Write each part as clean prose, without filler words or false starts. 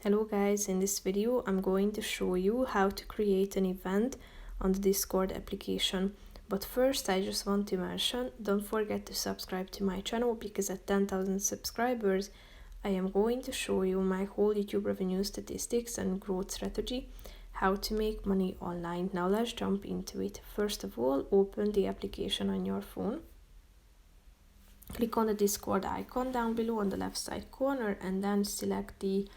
Hello guys, in this video I'm going to show you how to create an event on the Discord application. But first I just want to mention, don't forget to subscribe to my channel because at 10,000 subscribers I am going to show you my whole YouTube revenue statistics and growth strategy, how to make money online. Now let's jump into it. First of all, open the application on your phone. Click on the Discord icon down below on the left side corner and then select the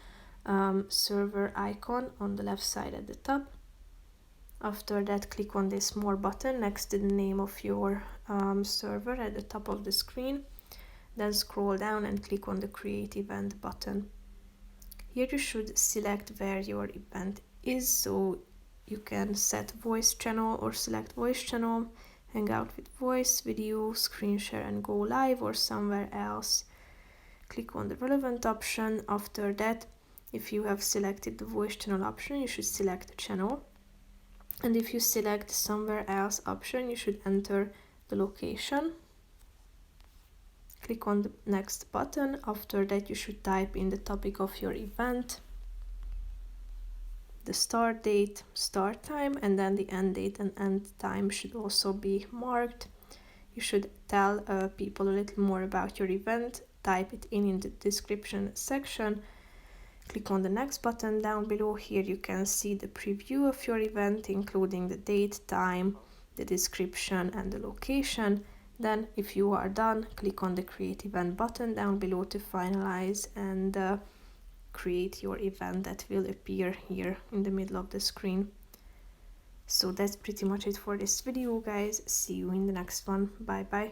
server icon on the left side at the top. After that, click on this more button next to the name of your server at the top of the screen. Then scroll down and click on the create event button. Here you should select where your event is, so you can set voice channel or select voice channel, hangout with voice, video, screen share and go live, or somewhere else. Click on the relevant option. After that, if you have selected the voice channel option, you should select the channel. And if you select somewhere else option, you should enter the location. Click on the next button. After that, you should type in the topic of your event, the start date, start time, and then the end date and end time should also be marked. You should tell people a little more about your event. Type it in the description section. Click on the next button down below. Here you can see the preview of your event, including the date, time, the description and the location. Then if you are done, click on the create event button down below to finalize and create your event that will appear here in the middle of the screen. So that's pretty much it for this video, guys. See you in the next one. Bye bye.